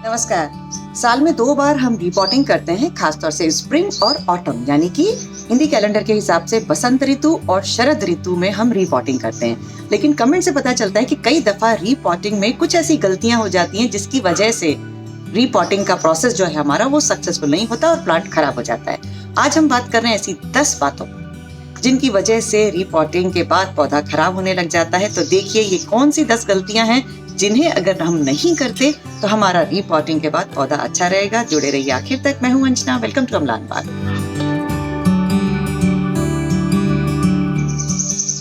नमस्कार। साल में 2 बार हम रिपोर्टिंग करते हैं, खासतौर से स्प्रिंग और ऑटम, यानी कि हिंदी कैलेंडर के हिसाब से बसंत ऋतु और शरद ऋतु में हम रिपोर्टिंग करते हैं। लेकिन कमेंट से पता चलता है कि कई दफा रिपोर्टिंग में कुछ ऐसी गलतियां हो जाती हैं जिसकी वजह से रिपोर्टिंग का प्रोसेस जो है हमारा वो सक्सेसफुल नहीं होता और प्लांट खराब हो जाता है। आज हम बात कर रहे हैं ऐसी 10 बातों जिनकी वजह से रिपोर्टिंग के बाद पौधा खराब होने लग जाता है। तो देखिए ये कौन सी 10 गलतियां हैं जिन्हें अगर हम नहीं करते तो हमारा रिपोर्टिंग के बाद पौधा अच्छा रहेगा। जुड़े रहिए आखिर तक। मैं हूं अंजना, वेलकम टू अमलान बाग।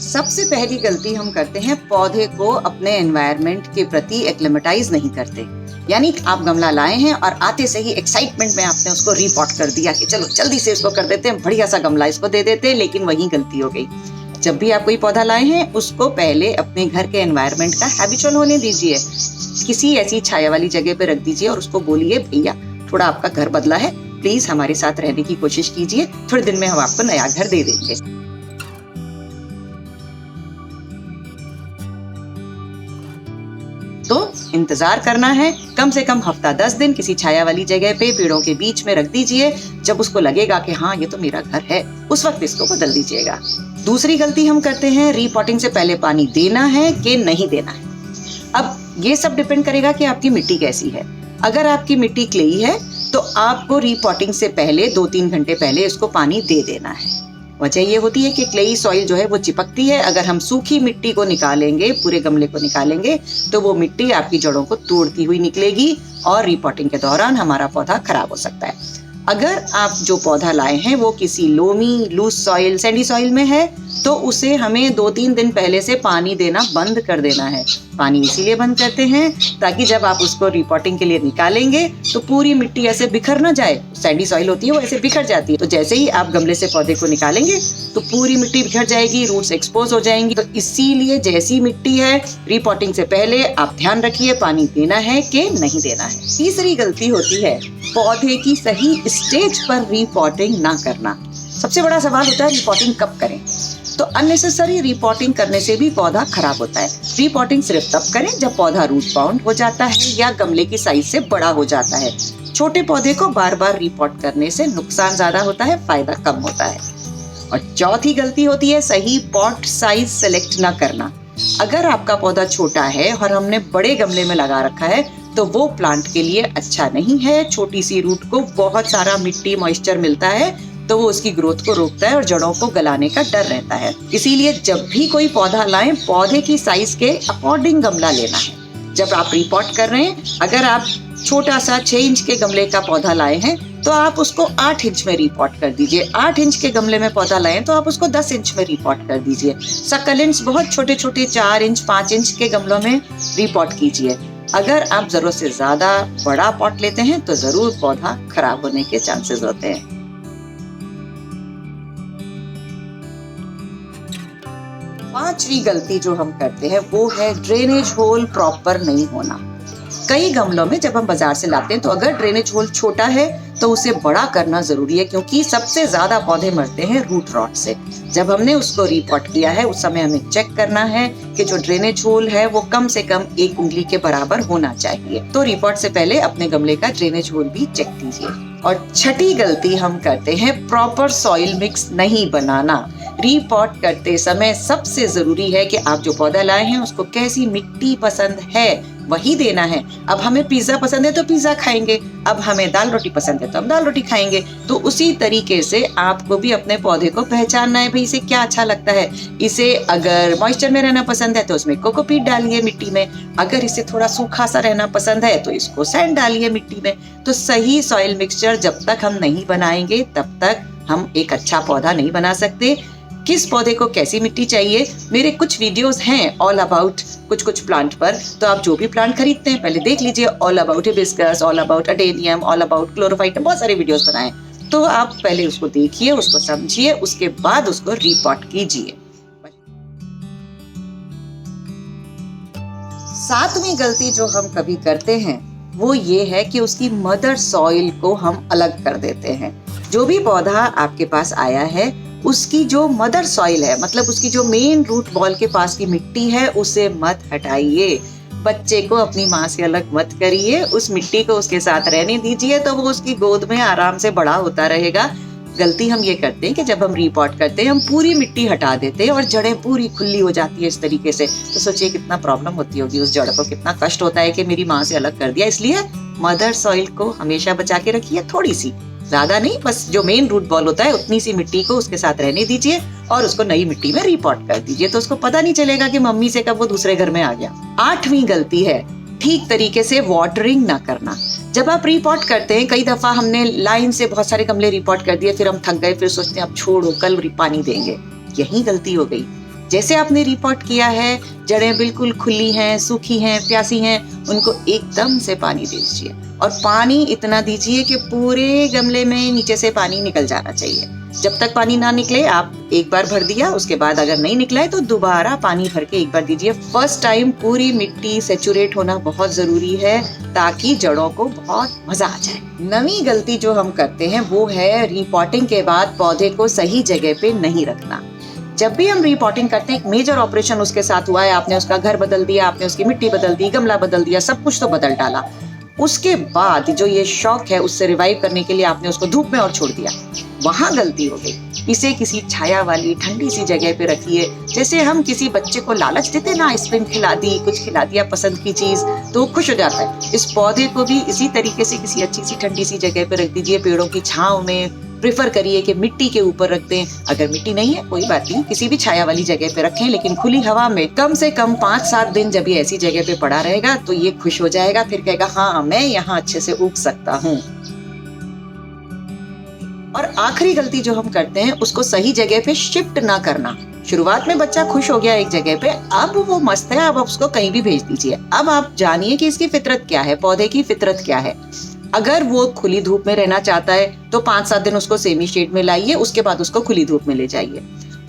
सबसे पहली गलती हम करते हैं, पौधे को अपने एनवायरनमेंट के प्रति एक्लेमेटाइज नहीं करते। यानी आप गमला लाए हैं और आते से ही एक्साइटमेंट में आपने उसको रिपोर्ट कर दिया कि चलो जल्दी से इसको कर देते हैं, बढ़िया सा गमला इसको दे देते हैं, लेकिन वही गलती हो गई। जब भी आप कोई पौधा लाए हैं उसको पहले अपने घर के एनवायरनमेंट का हैबिचुअल होने दीजिए। किसी ऐसी छाया वाली जगह पे रख दीजिए और उसको बोलिए, भैया थोड़ा आपका घर बदला है, प्लीज हमारे साथ रहने की कोशिश कीजिए, थोड़े दिन में हम आपको नया घर दे देंगे। तो इंतजार करना है, कम से कम हफ्ता 10 दिन किसी छाया वाली जगह पे पेड़ों के बीच में रख दीजिए। जब उसको लगेगा कि हाँ ये तो मेरा घर है, उस वक्त इसको बदल दीजिएगा। दूसरी गलती हम करते हैं, रिपोर्टिंग से पहले पानी देना है कि नहीं देना है। अब ये सब डिपेंड करेगा कि आपकी मिट्टी कैसी है। अगर आपकी मिट्टी क्लेई है तो आपको रिपोर्टिंग से पहले 2-3 घंटे पहले इसको पानी दे देना है। वजह ये होती है कि क्लेई सॉइल जो है वो चिपकती है। अगर हम सूखी मिट्टी को निकालेंगे, पूरे गमले को निकालेंगे, तो वो मिट्टी आपकी जड़ों को तोड़ती हुई निकलेगी और रिपोर्टिंग के दौरान हमारा पौधा खराब हो सकता है। अगर आप जो पौधा लाए हैं वो किसी loamy, loose soil, sandy soil में है तो उसे हमें 2-3 दिन पहले से पानी देना बंद कर देना है। पानी इसीलिए बंद करते हैं ताकि जब आप उसको रिपोर्टिंग के लिए निकालेंगे तो पूरी मिट्टी ऐसे बिखर ना जाए। सैंडी सॉइल होती है वो ऐसे बिखर जाती है, तो जैसे ही आप गमले से पौधे को निकालेंगे तो पूरी मिट्टी बिखर जाएगी, रूट्स एक्सपोज हो जाएंगी। तो इसीलिए जैसी मिट्टी है रिपोर्टिंग से पहले आप ध्यान रखिए पानी देना है कि नहीं देना है। तीसरी गलती होती है पौधे की सही स्टेज पर रिपोर्टिंग ना करना। सबसे बड़ा सवाल होता है रिपोर्टिंग कब करें। तो अननेसेसरी रिपोर्टिंग करने से भी पौधा खराब होता है। रिपोर्टिंग सिर्फ तब करें जब पौधा रूट बाउंड हो जाता है या गमले की साइज से बड़ा हो जाता है। छोटे पौधे को बार बार रिपोर्ट करने से नुकसान ज्यादा होता है, फायदा कम होता है। और चौथी गलती होती है सही पॉट साइज सेलेक्ट ना करना। अगर आपका पौधा छोटा है और हमने बड़े गमले में लगा रखा है तो वो प्लांट के लिए अच्छा नहीं है। छोटी सी रूट को बहुत सारा मिट्टी, मॉइस्चर मिलता है तो वो उसकी ग्रोथ को रोकता है और जड़ों को गलाने का डर रहता है। इसीलिए जब भी कोई पौधा लाएं, पौधे की साइज के अकॉर्डिंग गमला लेना है। जब आप रिपोर्ट कर रहे हैं, अगर आप छोटा सा 6 इंच के गमले का पौधा लाए हैं तो आप उसको 8 इंच में रिपोर्ट कर दीजिए। 8 इंच के गमले में पौधा लाए तो आप उसको 10 इंच में रिपोर्ट कर दीजिए। सक्लेंट्स बहुत छोटे छोटे 4 इंच 5 इंच के गमलों में रिपोर्ट कीजिए। अगर आप जरूरत से ज्यादा बड़ा पॉट लेते हैं तो जरूर पौधा खराब होने के चांसेस होते हैं। 5वीं गलती जो हम करते हैं वो है ड्रेनेज होल प्रॉपर नहीं होना। कई गमलों में जब हम बाजार से लाते हैं तो अगर ड्रेनेज होल छोटा है तो उसे बड़ा करना जरूरी है, क्योंकि सबसे ज्यादा पौधे मरते हैं रूट रॉट से। जब हमने उसको रिपोर्ट किया है उस समय हमें चेक करना है कि जो ड्रेनेज होल है वो कम से कम 1 उंगली के बराबर होना चाहिए। तो रिपोर्ट से पहले अपने गमले का ड्रेनेज होल भी चेक कीजिए। और 6ठी गलती हम करते हैं प्रॉपर सॉइल मिक्स नहीं बनाना। रिपोर्ट करते समय सबसे जरूरी है कि आप जो पौधा लाए हैं उसको कैसी मिट्टी पसंद है वही देना है। अब हमें पिज्जा पसंद है तो पिज्जा खाएंगे, अब हमें दाल रोटी पसंद है तो हम दाल रोटी खाएंगे। तो उसी तरीके से आपको भी अपने पौधे को पहचानना है, भाई इसे क्या अच्छा लगता है। इसे अगर मॉइस्चर में रहना पसंद है तो उसमें कोकोपीट डालिए मिट्टी में, अगर इसे थोड़ा सूखा सा रहना पसंद है तो इसको सैंड डालिए मिट्टी में। तो सही सॉइल मिक्सचर जब तक हम नहीं बनाएंगे तब तक हम एक अच्छा पौधा नहीं बना सकते। किस पौधे को कैसी मिट्टी चाहिए, मेरे कुछ वीडियोस हैं ऑल अबाउट कुछ प्लांट पर, तो आप जो भी प्लांट खरीदते हैं पहले देख लीजिए। All about hibiscus, all about adenium, all about chlorophyte, बहुत सारे वीडियोस बनाए। तो आप पहले उसको देखिए, उसको समझिए, उसके बाद उसको रिपोर्ट कीजिए। 7वीं गलती जो हम कभी करते हैं वो ये है कि उसकी मदर सॉइल को हम अलग कर देते हैं। जो भी पौधा आपके पास आया है उसकी जो मदर सॉइल है, मतलब उसकी जो मेन रूट बॉल के पास की मिट्टी है, उसे मत हटाइए। बच्चे को अपनी माँ से अलग मत करिए, उस मिट्टी को उसके साथ रहने दीजिए, तो वो उसकी गोद में आराम से बड़ा होता रहेगा। गलती हम ये करते हैं कि जब हम रीपॉट करते हैं हम पूरी मिट्टी हटा देते हैं और जड़ें पूरी खुली हो जाती है इस तरीके से। तो सोचिए कितना प्रॉब्लम होती होगी उस जड़ को, कितना कष्ट होता है कि मेरी माँ से अलग कर दिया। इसलिए मदर सॉइल को हमेशा बचा के रखिए, थोड़ी सी, ज्यादा नहीं, बस जो मेन रूट बॉल होता है उतनी सी मिट्टी को उसके साथ रहने दीजिए और उसको नई मिट्टी में रीपॉट कर दीजिए, तो उसको पता नहीं चलेगा कि मम्मी से कब वो दूसरे घर में आ गया। 8वीं गलती है ठीक तरीके से वाटरिंग ना करना। जब आप रीपॉट करते हैं, कई दफा हमने लाइन से बहुत सारे गमले रीपॉट कर दिए, फिर हम थक गए, फिर सोचते हैं अब छोड़ो कल पानी देंगे। यही गलती हो गई। जैसे आपने रिपोर्ट किया है, जड़ें बिल्कुल खुली हैं, सूखी हैं, प्यासी हैं, उनको एकदम से पानी दे दीजिए और पानी इतना दीजिए कि पूरे गमले में नीचे से पानी निकल जाना चाहिए। जब तक पानी ना निकले आप एक बार भर दिया, उसके बाद अगर नहीं निकला है तो दोबारा पानी भर के एक बार दीजिए। फर्स्ट टाइम पूरी मिट्टी सैचुरेट होना बहुत जरूरी है ताकि जड़ों को बहुत मजा आ जाए। 9वीं गलती जो हम करते हैं वो है रिपोर्टिंग के बाद पौधे को सही जगह पे नहीं रखना। जब भी हम रिपोर्टिंग करते हैं, एक मेजर ऑपरेशन उसके साथ हुआ है, आपने उसका घर बदल दिया, आपने उसकी मिट्टी बदल दी, गमला बदल दिया, सब कुछ तो बदल डाला। उसके बाद जो ये शौक है उससे रिवाइव करने के लिए आपने उसको धूप में और छोड़ दिया, वहां गलती हो गई। इसे किसी छाया वाली ठंडी सी जगह पे रखिए। जैसे हम किसी बच्चे को लालच देते ना, आइसक्रीम खिला दी, कुछ खिला दिया पसंद की चीज, तो खुश हो जाता है। इस पौधे को भी इसी तरीके से किसी अच्छी सी ठंडी सी जगह पे रख दीजिए। पेड़ों की छांव में प्रेफर करिए कि मिट्टी के ऊपर रख दें। अगर मिट्टी नहीं है कोई बात नहीं, किसी भी छाया वाली जगह पे रखें, लेकिन खुली हवा में कम से कम 5-7 दिन जब ये ऐसी जगह पे पड़ा रहेगा तो ये खुश हो जाएगा, फिर कहेगा हाँ मैं यहाँ अच्छे से उग सकता हूँ। और आखिरी गलती जो हम करते हैं उसको सही जगह पे शिफ्ट ना करना। शुरुआत में बच्चा खुश हो गया एक जगह पे, अब वो मस्त है, अब उसको कहीं भी भेज दीजिए। अब आप जानिए कि इसकी फितरत क्या है, पौधे की फितरत क्या है। अगर वो खुली धूप में रहना चाहता है तो 5-7 दिन उसको सेमी शेड में लाइए, उसके बाद उसको खुली धूप में ले जाइए।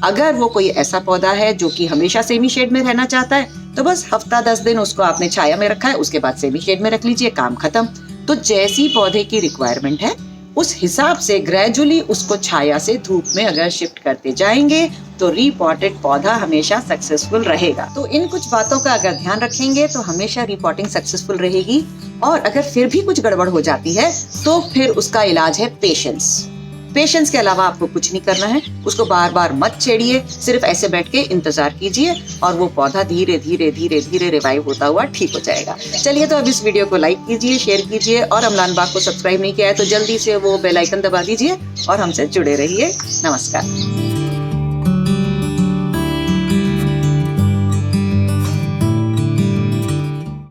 अगर वो कोई ऐसा पौधा है जो कि हमेशा सेमी शेड में रहना चाहता है तो बस हफ्ता 10 दिन उसको आपने छाया में रखा है, उसके बाद सेमी शेड में रख लीजिए, काम खत्म। तो जैसी पौधे की रिक्वायरमेंट है उस हिसाब से ग्रेजुअली उसको छाया से धूप में अगर शिफ्ट करते जाएंगे तो रिपोर्टेड पौधा हमेशा सक्सेसफुल रहेगा। तो इन कुछ बातों का अगर ध्यान रखेंगे तो हमेशा रिपोर्टिंग सक्सेसफुल रहेगी। और अगर फिर भी कुछ गड़बड़ हो जाती है तो फिर उसका इलाज है पेशेंस। पेशेंस के अलावा आपको कुछ नहीं करना है, उसको बार बार मत छेड़िए, सिर्फ ऐसे बैठ के इंतजार कीजिए और वो पौधा धीरे धीरे धीरे धीरे रिवाइव होता हुआ ठीक हो जाएगा। चलिए तो अब इस वीडियो को लाइक कीजिए, शेयर कीजिए और अमलान बाग को सब्सक्राइब नहीं किया है तो जल्दी से वो बेल आइकन दबा दीजिए और हमसे जुड़े रहिए। नमस्कार।